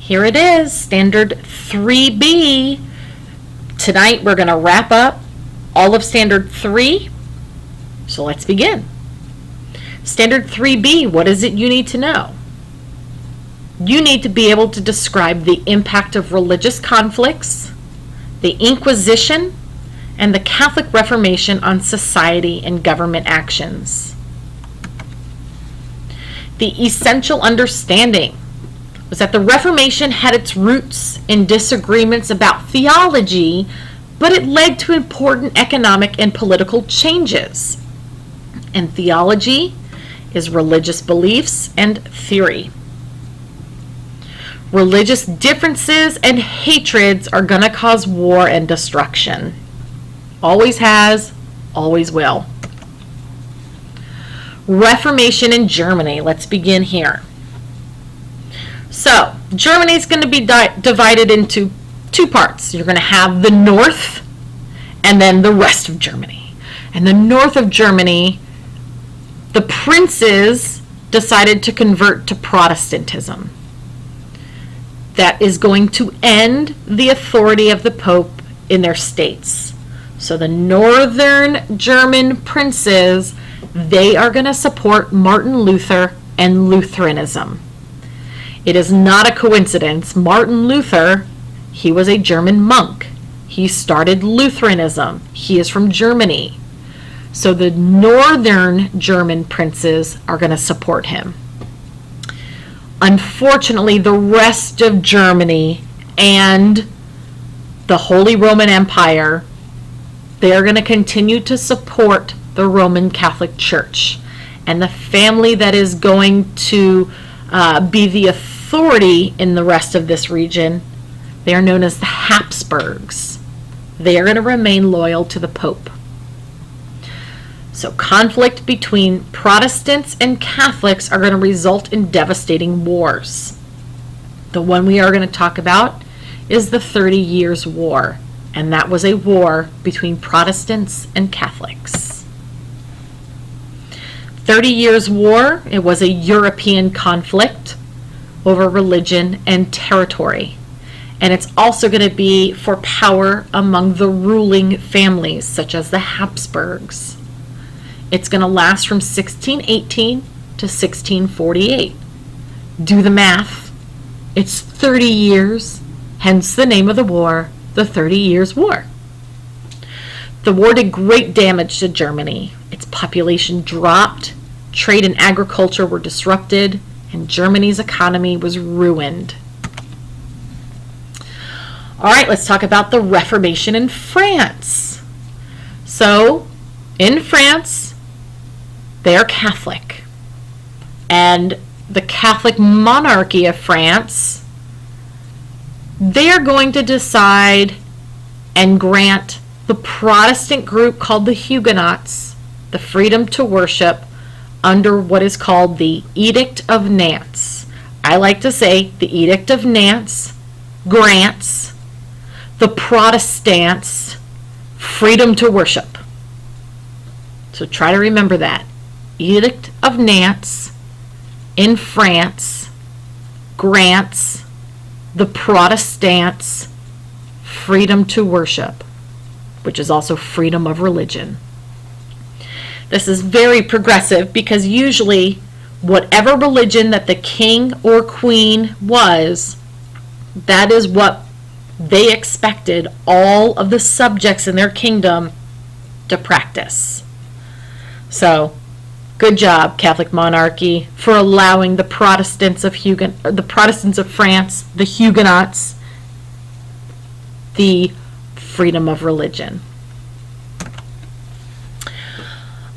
Here it is, Standard 3B. Tonight we're going to wrap up all of Standard 3. So let's begin. Standard 3B, what is it you need to know? You need to be able to describe the impact of religious conflicts, the Inquisition, and the Catholic Reformation on society and government actions. The essential understanding was that the Reformation had its roots in disagreements about theology, but it led to important economic and political changes. And theology is religious beliefs and theory. Religious differences and hatreds are going to cause war and destruction. Always has, always will. Reformation in Germany. Let's begin here. So, Germany is going to be divided into two parts. You're going to have the north and then the rest of Germany. And the north of Germany, the princes decided to convert to Protestantism. That is going to end the authority of the Pope in their states. So the northern German princes, they are going to support Martin Luther and Lutheranism. It is not a coincidence. Martin Luther, he was a German monk. He started Lutheranism. He is from Germany. So the northern German princes are going to support him. Unfortunately, the rest of Germany and the Holy Roman Empire, they're going to continue to support the Roman Catholic Church. And the family that is going to be the authority in the rest of this region, they are known as the Habsburgs. They are going to remain loyal to the Pope. So conflict between Protestants and Catholics are going to result in devastating wars. The one we are going to talk about is the 30 Years' War, and that was a war between Protestants and Catholics. 30 Years' War, it was a European conflict over religion and territory. And it's also going to be for power among the ruling families, such as the Habsburgs. It's going to last from 1618 to 1648. Do the math. It's 30 years, hence the name of the war, the 30 Years' War. The war did great damage to Germany. Its population dropped, trade and agriculture were disrupted, and Germany's economy was ruined. All right, let's talk about the Reformation in France. So, in France, they are Catholic. And the Catholic monarchy of France, they are going to decide and grant the Protestant group called the Huguenots the freedom to worship under what is called the Edict of Nantes. I like to say the Edict of Nantes grants the Protestants freedom to worship. So try to remember that. Edict of Nantes in France grants the Protestants freedom to worship, which is also freedom of religion. This is very progressive because usually whatever religion that the king or queen was, that is what they expected all of the subjects in their kingdom to practice. So, good job, Catholic monarchy, for allowing the Protestants of France, the Huguenots, the freedom of religion.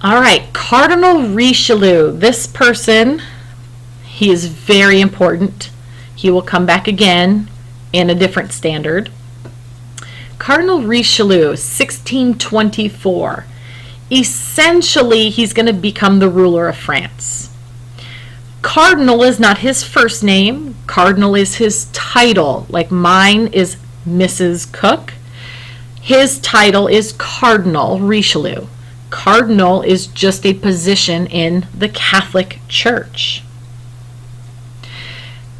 All right, Cardinal Richelieu. This person, he is very important. He will come back again in a different standard. Cardinal Richelieu, 1624. Essentially, he's going to become the ruler of France. Cardinal is not his first name. Cardinal is his title. Like mine is Mrs. Cook. His title is Cardinal Richelieu. Cardinal is just a position in the Catholic Church.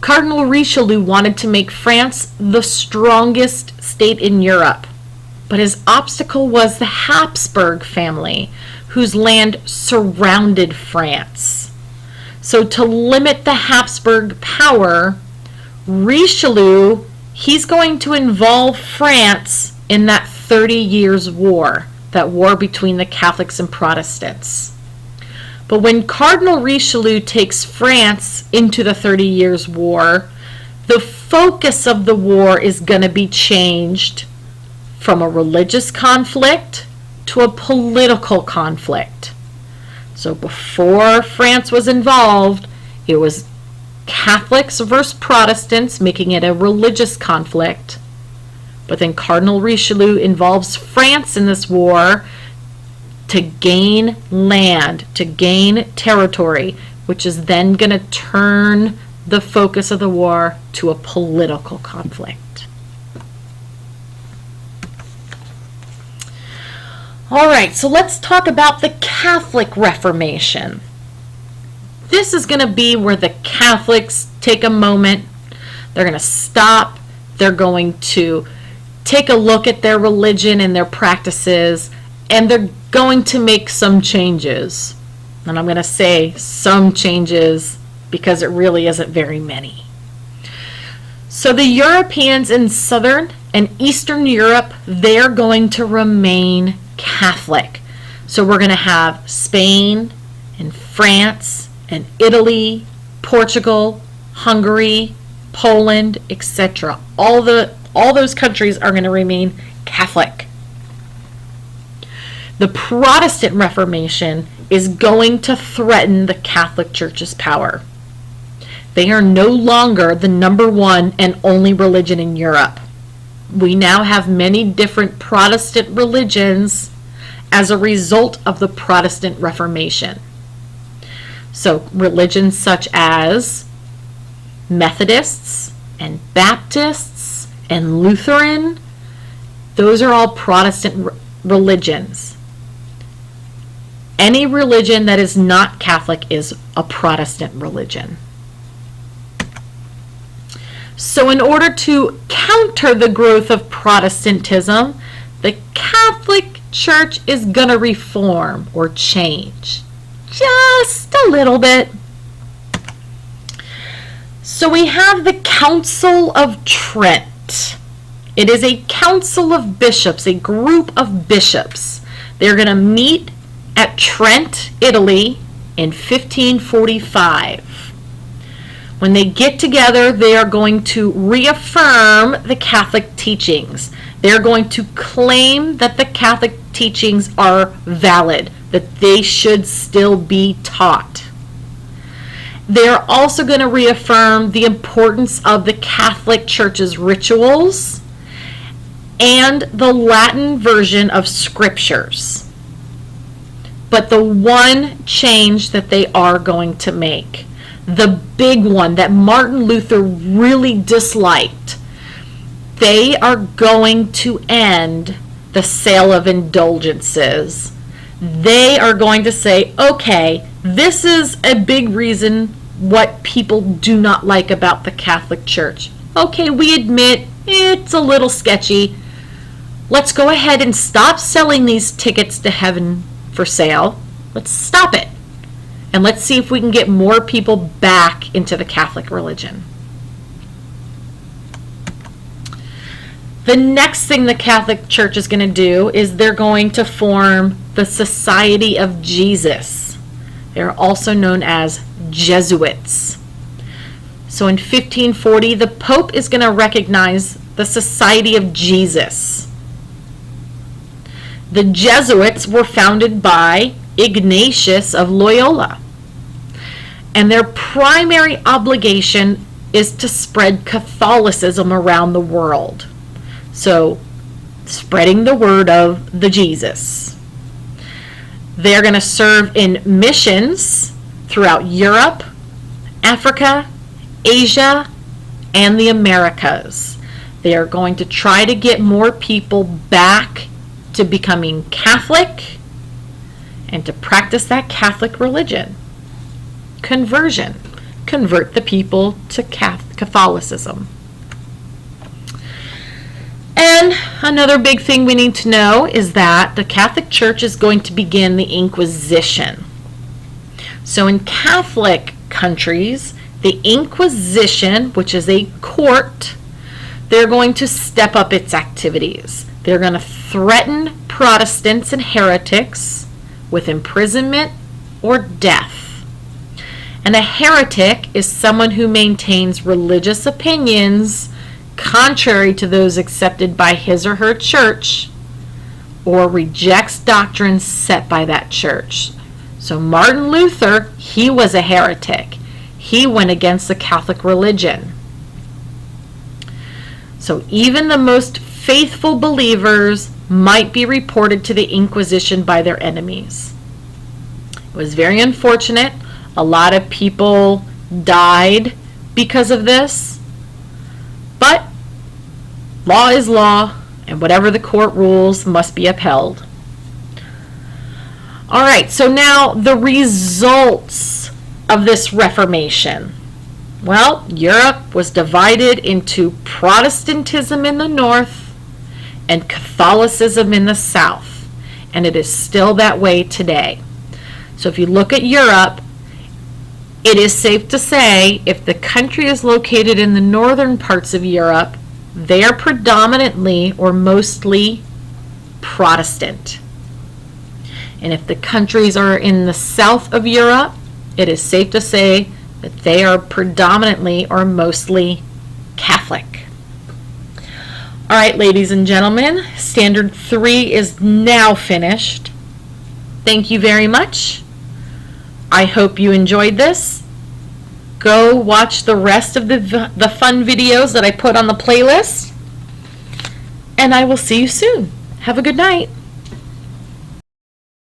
Cardinal Richelieu wanted to make France the strongest state in Europe, but his obstacle was the Habsburg family, whose land surrounded France. So to limit the Habsburg power, Richelieu, he's going to involve France in that 30 Years' War, that war between the Catholics and Protestants. But when Cardinal Richelieu takes France into the 30 Years' War, the focus of the war is going to be changed from a religious conflict to a political conflict. So before France was involved, it was Catholics versus Protestants, making it a religious conflict. But then Cardinal Richelieu involves France in this war to gain land, to gain territory, which is then going to turn the focus of the war to a political conflict. All right, so let's talk about the Catholic Reformation. This is going to be where the Catholics take a moment. They're going to stop. They're going to take a look at their religion and their practices, and they're going to make some changes. And I'm going to say some changes because it really isn't very many. So the Europeans in Southern and Eastern Europe, they're going to remain Catholic. So we're going to have Spain and France and Italy, Portugal, Hungary, Poland, etc. All those countries are going to remain Catholic. The Protestant Reformation is going to threaten the Catholic Church's power. They are no longer the number one and only religion in Europe. We now have many different Protestant religions as a result of the Protestant Reformation. So religions such as Methodists and Baptists and Lutheran, those are all Protestant religions. Any religion that is not Catholic is a Protestant religion. So in order to counter the growth of Protestantism, the Catholic Church is going to reform or change just a little bit. So we have the Council of Trent. It is a council of bishops, a group of bishops. They're going to meet at Trent, Italy in 1545. When they get together, they are going to reaffirm the Catholic teachings. They're going to claim that the Catholic teachings are valid, that they should still be taught. They're also going to reaffirm the importance of the Catholic Church's rituals and the Latin version of scriptures. But the one change that they are going to make, the big one that Martin Luther really disliked, they are going to end the sale of indulgences. They are going to say, okay, this is a big reason what people do not like about the Catholic Church. Okay, we admit it's a little sketchy. Let's go ahead and stop selling these tickets to heaven for sale. Let's stop it. And let's see if we can get more people back into the Catholic religion. The next thing the Catholic Church is going to do is they're going to form the Society of Jesus. They're also known as Jesuits. So in 1540, the Pope is going to recognize the Society of Jesus. The Jesuits were founded by Ignatius of Loyola, and their primary obligation is to spread Catholicism around the world. So, spreading the word of the Jesus. They're going to serve in missions throughout Europe, Africa, Asia, and the Americas. They are going to try to get more people back to becoming Catholic and to practice that Catholic religion. Conversion. Convert the people to Catholicism. And another big thing we need to know is that the Catholic Church is going to begin the Inquisition. So in Catholic countries, the Inquisition, which is a court, they're going to step up its activities. They're going to threaten Protestants and heretics with imprisonment or death. And a heretic is someone who maintains religious opinions contrary to those accepted by his or her church or rejects doctrines set by that church. So Martin Luther, he was a heretic. He went against the Catholic religion. So even the most faithful believers might be reported to the Inquisition by their enemies. It was very unfortunate. A lot of people died because of this. But law is law, and whatever the court rules must be upheld. All right, so now the results of this Reformation. Well, Europe was divided into Protestantism in the north and Catholicism in the south, and it is still that way today. So if you look at Europe, it is safe to say if the country is located in the northern parts of Europe, they are predominantly or mostly Protestant. And if the countries are in the south of Europe, it is safe to say that they are predominantly or mostly Catholic. All right, ladies and gentlemen, Standard 3 is now finished. Thank you very much. I hope you enjoyed this. Go watch the rest of the fun videos that I put on the playlist, and I will see you soon. Have a good night.